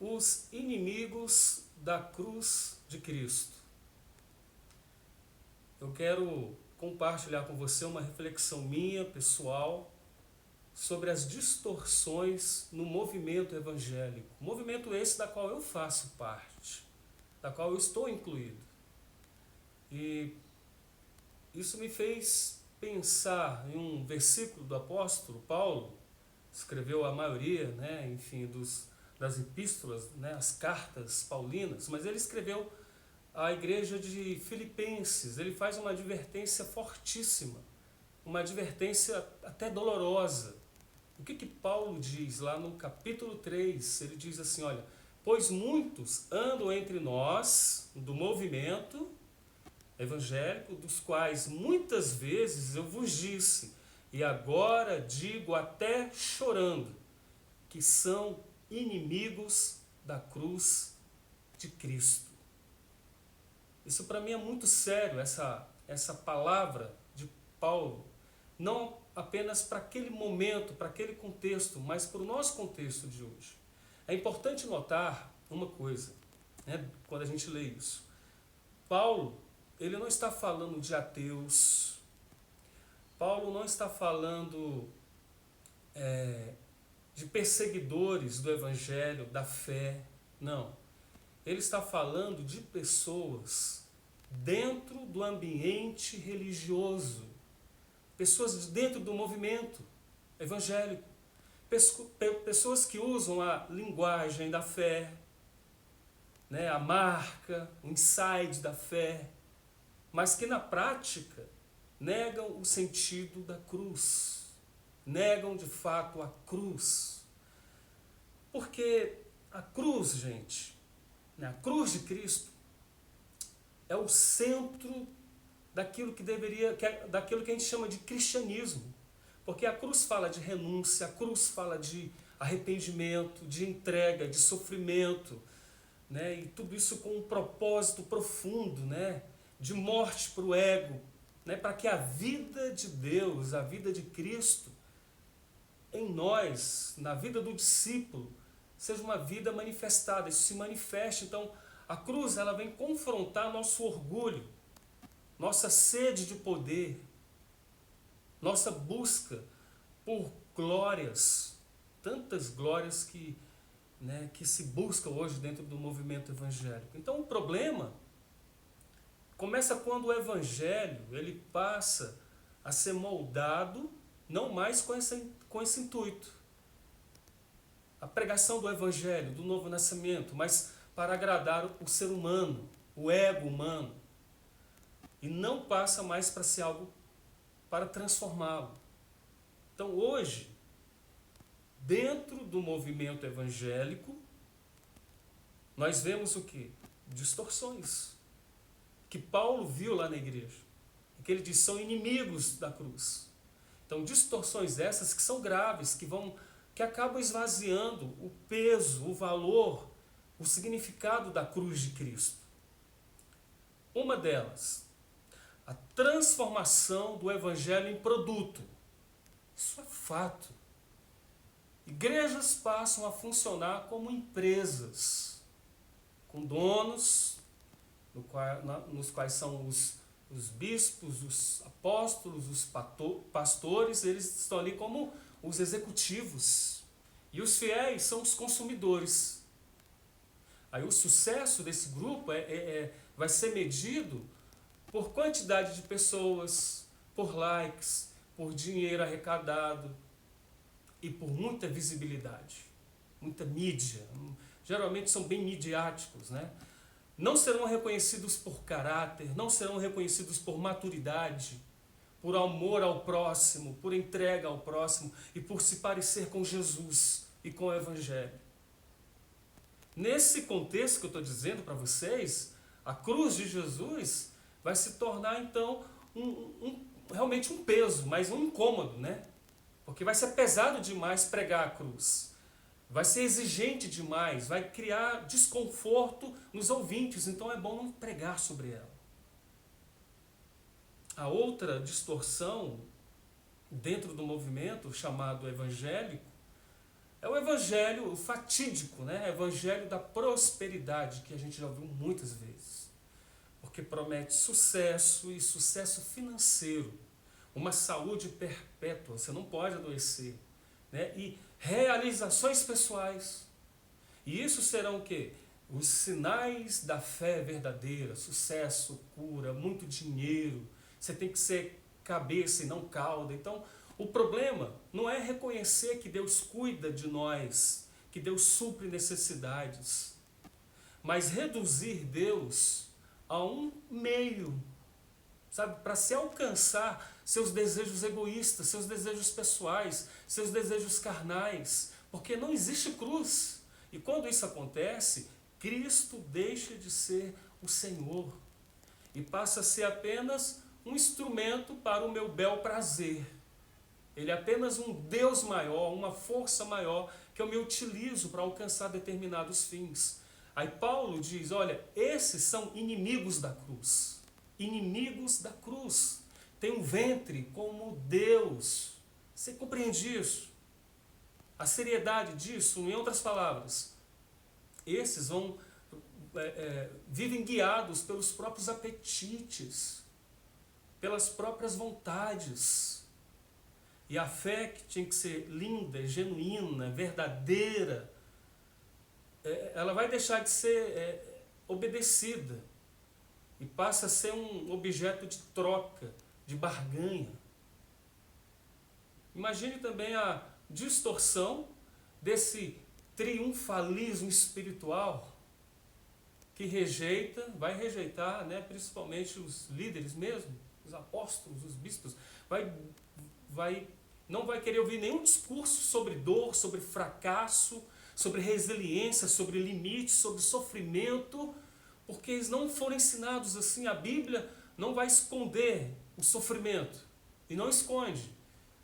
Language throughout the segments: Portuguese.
os inimigos da cruz de Cristo. Eu quero compartilhar com você uma reflexão minha, pessoal, sobre as distorções no movimento evangélico. Movimento esse da qual eu faço parte, da qual eu estou incluído. E isso me fez pensar em um versículo do apóstolo Paulo, escreveu a maioria, das epístolas, as cartas paulinas, mas ele escreveu à igreja de Filipenses. Ele faz uma advertência fortíssima, uma advertência até dolorosa. O que Paulo diz lá no capítulo 3? Ele diz assim, olha, pois muitos andam entre nós, do movimento evangélico, dos quais muitas vezes eu vos disse, e agora digo até chorando, que são inimigos da cruz de Cristo. Isso para mim é muito sério, essa palavra de Paulo, não apenas para aquele momento, para aquele contexto, mas para o nosso contexto de hoje. É importante notar uma coisa, quando a gente lê isso. Paulo, ele não está falando de ateus, Paulo não está falando de perseguidores do evangelho, da fé, não. Ele está falando de pessoas dentro do ambiente religioso, pessoas dentro do movimento evangélico, pessoas que usam a linguagem da fé, a marca, o insight da fé, mas que na prática negam o sentido da cruz, negam de fato a cruz. Porque a cruz, gente, a cruz de Cristo é o centro daquilo daquilo que a gente chama de cristianismo. Porque a cruz fala de renúncia, a cruz fala de arrependimento, de entrega, de sofrimento, e tudo isso com um propósito profundo, de morte para o ego, para que a vida de Deus, a vida de Cristo, em nós, na vida do discípulo, seja uma vida manifestada, isso se manifeste. Então, a cruz ela vem confrontar nosso orgulho, nossa sede de poder, nossa busca por glórias, tantas glórias que se busca hoje dentro do movimento evangélico. Então, o problema começa quando o evangelho ele passa a ser moldado não mais com esse intuito. A pregação do evangelho, do novo nascimento, mas para agradar o ser humano, o ego humano. E não passa mais para ser algo para transformá-lo. Então hoje, dentro do movimento evangélico, nós vemos o quê? Distorções. Que Paulo viu lá na igreja. Que ele diz, são inimigos da cruz. Então distorções essas que são graves, que acabam esvaziando o peso, o valor, o significado da cruz de Cristo. Uma delas, a transformação do evangelho em produto. Isso é fato. Igrejas passam a funcionar como empresas, com donos, nos quais são os bispos, os apóstolos, os pastores, eles estão ali como os executivos. E os fiéis são os consumidores. Aí o sucesso desse grupo vai ser medido por quantidade de pessoas, por likes, por dinheiro arrecadado e por muita visibilidade, muita mídia. Geralmente são bem midiáticos, Não serão reconhecidos por caráter, não serão reconhecidos por maturidade, por amor ao próximo, por entrega ao próximo e por se parecer com Jesus e com o Evangelho. Nesse contexto que eu estou dizendo para vocês, a cruz de Jesus vai se tornar então realmente um peso, mas um incômodo, Porque vai ser pesado demais pregar a cruz. Vai ser exigente demais, vai criar desconforto nos ouvintes, então é bom não pregar sobre ela. A outra distorção dentro do movimento chamado evangélico É o evangelho fatídico, né? O evangelho da prosperidade, que a gente já ouviu muitas vezes. Porque promete sucesso e sucesso financeiro, uma saúde perpétua, você não pode adoecer, né? E realizações pessoais. E isso serão o quê? Os sinais da fé verdadeira, sucesso, cura, muito dinheiro. Você tem que ser cabeça e não cauda. Então, o problema não é reconhecer que Deus cuida de nós, que Deus supre necessidades, mas reduzir Deus a um meio, sabe, para se alcançar seus desejos egoístas, seus desejos pessoais, seus desejos carnais, porque não existe cruz. E quando isso acontece, Cristo deixa de ser o Senhor e passa a ser apenas um instrumento para o meu bel prazer. Ele é apenas um Deus maior, uma força maior que eu me utilizo para alcançar determinados fins. Aí Paulo diz, olha, esses são inimigos da cruz. Inimigos da cruz. Tem um ventre como Deus. Você compreende isso? A seriedade disso, em outras palavras, esses vivem guiados pelos próprios apetites, pelas próprias vontades. E a fé que tinha que ser linda, genuína, verdadeira, ela vai deixar de ser obedecida e passa a ser um objeto de troca, de barganha. Imagine também a distorção desse triunfalismo espiritual que vai rejeitar, né, principalmente os líderes mesmo, os apóstolos, os bispos, não vai querer ouvir nenhum discurso sobre dor, sobre fracasso, sobre resiliência, sobre limites, sobre sofrimento, porque eles não foram ensinados assim. A Bíblia não vai esconder o sofrimento, e não esconde,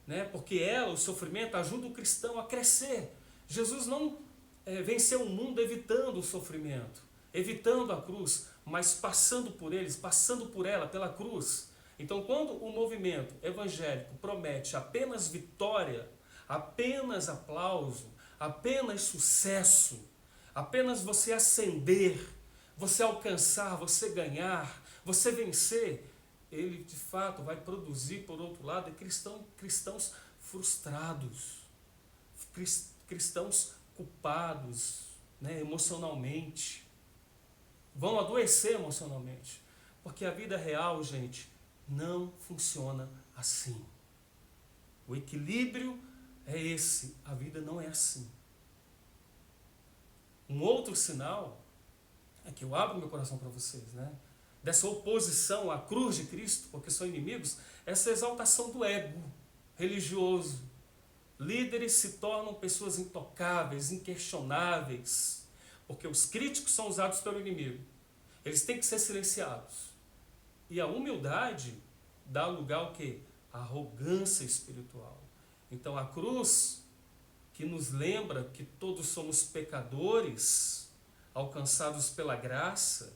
né? Porque o sofrimento, ajuda o cristão a crescer. Jesus não venceu o mundo evitando o sofrimento, evitando a cruz, mas passando por eles, passando por ela, pela cruz. Então, quando o movimento evangélico promete apenas vitória, apenas aplauso, apenas sucesso, apenas você ascender, você alcançar, você ganhar, você vencer, ele de fato vai produzir, por outro lado, cristãos frustrados, cristãos culpados, né, emocionalmente. Vão adoecer emocionalmente. Porque a vida real, gente, não funciona assim. O equilíbrio é esse, a vida não é assim. Um outro sinal é que eu abro meu coração para vocês, né? Dessa oposição à cruz de Cristo, porque são inimigos, essa exaltação do ego religioso. Líderes se tornam pessoas intocáveis, inquestionáveis, porque os críticos são usados pelo inimigo. Eles têm que ser silenciados. E a humildade dá lugar ao quê? A arrogância espiritual. Então a cruz, que nos lembra que todos somos pecadores, alcançados pela graça,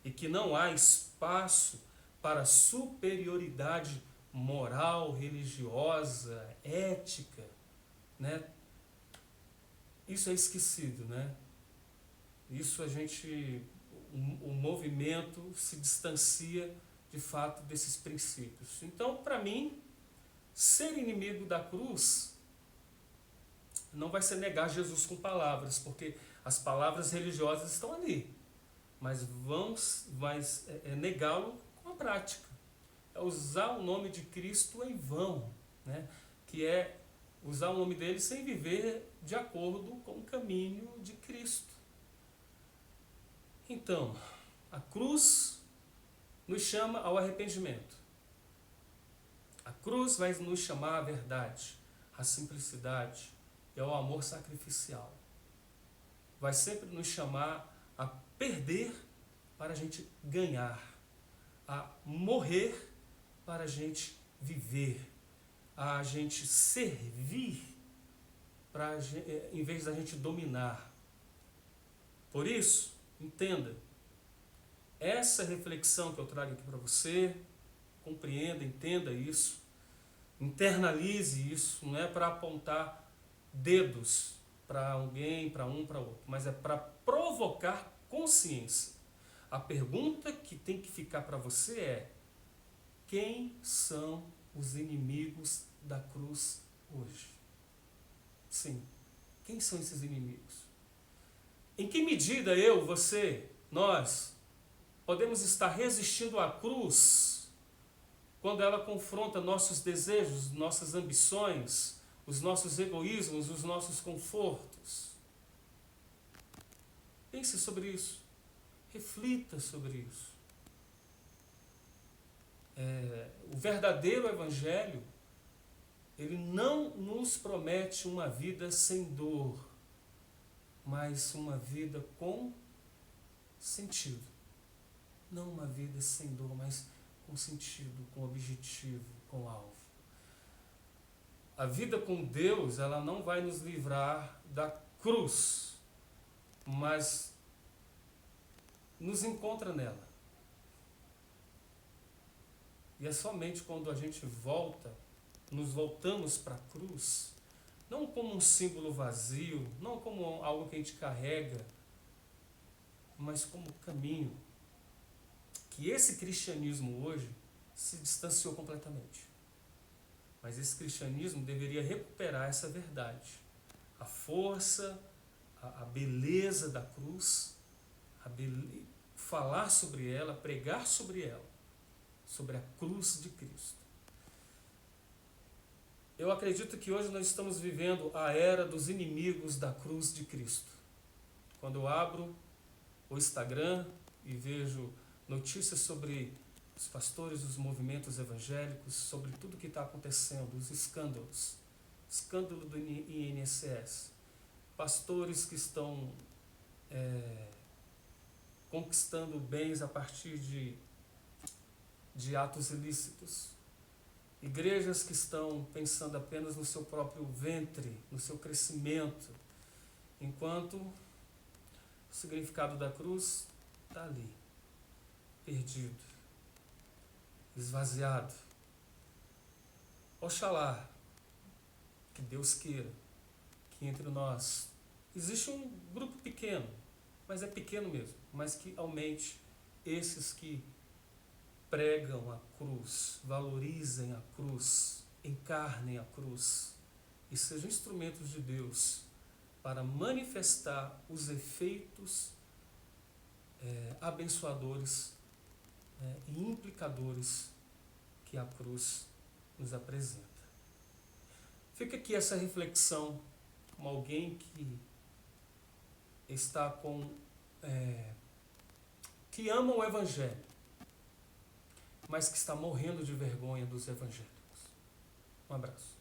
e que não há espaço para superioridade moral, religiosa, ética, né? Isso é esquecido, né? Isso o movimento se distancia de fato desses princípios. Então, para mim, ser inimigo da cruz não vai ser negar Jesus com palavras, porque as palavras religiosas estão ali, mas é negá-lo com a prática. É usar o nome de Cristo em vão, né? Que é usar o nome dele sem viver de acordo com o caminho de Cristo. Então, a cruz nos chama ao arrependimento. A cruz vai nos chamar à verdade, à simplicidade e ao amor sacrificial. Vai sempre nos chamar a perder para a gente ganhar, a morrer para a gente viver, a gente servir em vez da gente dominar. Por isso, entenda, essa reflexão que eu trago aqui para você, compreenda, entenda isso, internalize isso, não é para apontar dedos para alguém, para um, para outro, mas é para provocar consciência. A pergunta que tem que ficar para você é: quem são os inimigos da cruz hoje? Sim, quem são esses inimigos? Em que medida eu, você, nós podemos estar resistindo à cruz quando ela confronta nossos desejos, nossas ambições, os nossos egoísmos, os nossos confortos? Pense sobre isso. Reflita sobre isso. O verdadeiro evangelho, ele não nos promete uma vida sem dor, mas uma vida com sentido. Não uma vida sem dor, mas com sentido, com objetivo, com alvo. A vida com Deus, ela não vai nos livrar da cruz, mas nos encontra nela. E é somente quando a gente nos voltamos para a cruz, não como um símbolo vazio, não como algo que a gente carrega, mas como caminho, que esse cristianismo hoje se distanciou completamente. Mas esse cristianismo deveria recuperar essa verdade. A força, a beleza da cruz, falar sobre ela, pregar sobre ela, sobre a cruz de Cristo. Eu acredito que hoje nós estamos vivendo a era dos inimigos da cruz de Cristo. Quando eu abro o Instagram e vejo notícias sobre os pastores dos movimentos evangélicos, sobre tudo que está acontecendo, os escândalos, escândalo do INSS, pastores que estão conquistando bens a partir de atos ilícitos, igrejas que estão pensando apenas no seu próprio ventre, no seu crescimento, enquanto o significado da cruz está ali, perdido, esvaziado. Oxalá que Deus queira que entre nós existe um grupo pequeno, mas é pequeno mesmo, mas que aumente esses que pregam a cruz, valorizem a cruz, encarnem a cruz e sejam instrumentos de Deus para manifestar os efeitos abençoadores e implicadores que a cruz nos apresenta. Fica aqui essa reflexão como alguém que está que ama o Evangelho, mas que está morrendo de vergonha dos evangélicos. Um abraço.